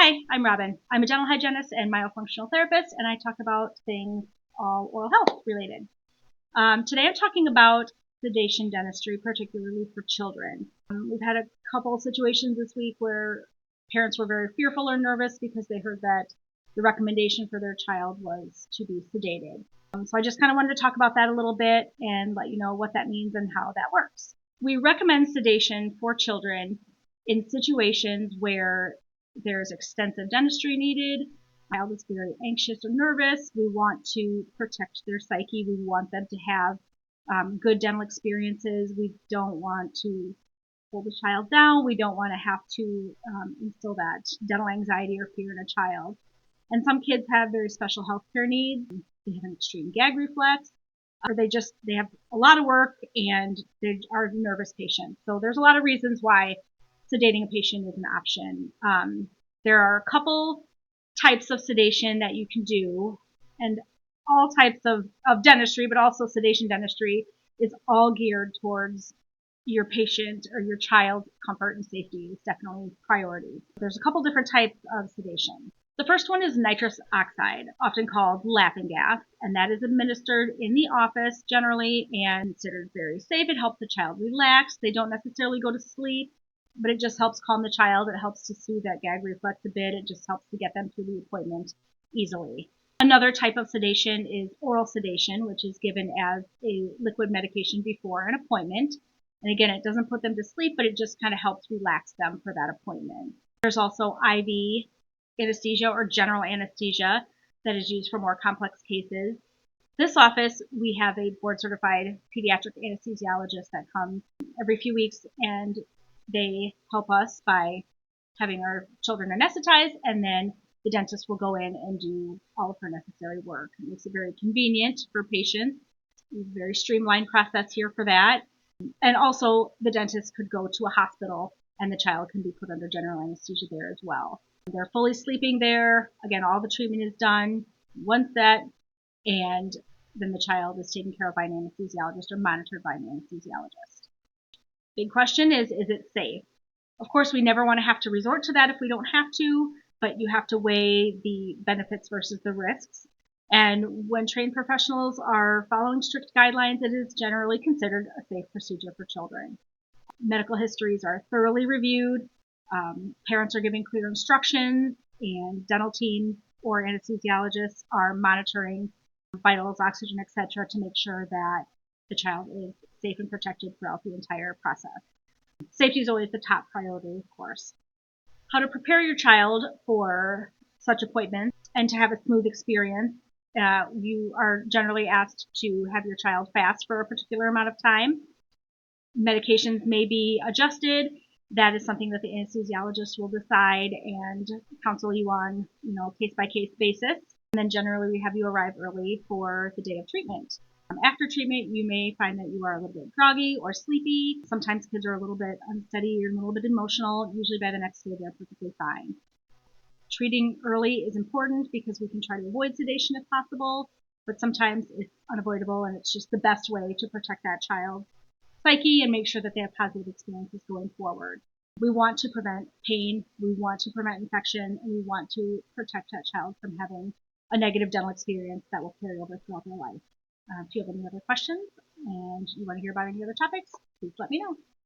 Hi, I'm Robin. I'm a dental hygienist and myofunctional therapist, and I talk about things all oral health related. Today I'm talking about sedation dentistry, particularly for children. We've had a couple of situations this week where parents were very fearful or nervous because they heard that the recommendation for their child was to be sedated. So I just kind of wanted to talk about that a little bit and let you know what that means and how that works. We recommend sedation for children in situations where there's extensive dentistry needed. The child is very anxious or nervous. We want to protect their psyche. We want them to have good dental experiences. We don't want to hold the child down. We don't want to have to instill that dental anxiety or fear in a child. And some kids have very special healthcare needs. They have an extreme gag reflex, or they have a lot of work and they are nervous patients. So there's a lot of reasons why sedating a patient is an option. There are a couple types of sedation that you can do, and all types of dentistry, but also sedation dentistry is all geared towards your patient or your child's comfort and safety is definitely priority. There's a couple different types of sedation. The first one is nitrous oxide, often called laughing gas, and that is administered in the office generally and considered very safe. It helps the child relax. They don't necessarily go to sleep, but it just helps calm the child. It helps to soothe that gag reflex a bit. It just helps to get them through the appointment easily. Another type of sedation is oral sedation, which is given as a liquid medication before an appointment. And again, it doesn't put them to sleep, but it just kind of helps relax them for that appointment. There's also IV anesthesia or general anesthesia that is used for more complex cases. This office, we have a board certified pediatric anesthesiologist that comes every few weeks, and they help us by having our children anesthetized, and then the dentist will go in and do all of her necessary work. It makes it very convenient for patients. We have a very streamlined process here for that. And also, the dentist could go to a hospital and the child can be put under general anesthesia there as well. They're fully sleeping there. Again, all the treatment is done, one set, and then the child is taken care of by an anesthesiologist or monitored by an anesthesiologist. Big question is it safe? Of course, we never want to have to resort to that if we don't have to, but you have to weigh the benefits versus the risks. And when trained professionals are following strict guidelines, it is generally considered a safe procedure for children. Medical histories are thoroughly reviewed. Parents are given clear instructions, and dental teams or anesthesiologists are monitoring vitals, oxygen, etc., to make sure that the child is safe and protected throughout the entire process. Safety is always the top priority, of course. How to prepare your child for such appointments and to have a smooth experience. You are generally asked to have your child fast for a particular amount of time. Medications may be adjusted. That is something that the anesthesiologist will decide and counsel you on, case-by-case basis. And then generally we have you arrive early for the day of treatment. After treatment, you may find that you are a little bit groggy or sleepy. Sometimes kids are a little bit unsteady or a little bit emotional. Usually by the next day, they're perfectly fine. Treating early is important because we can try to avoid sedation if possible, but sometimes it's unavoidable and it's just the best way to protect that child's psyche and make sure that they have positive experiences going forward. We want to prevent pain, we want to prevent infection, and we want to protect that child from having a negative dental experience that will carry over throughout their life. If you have any other questions and you want to hear about any other topics, please let me know.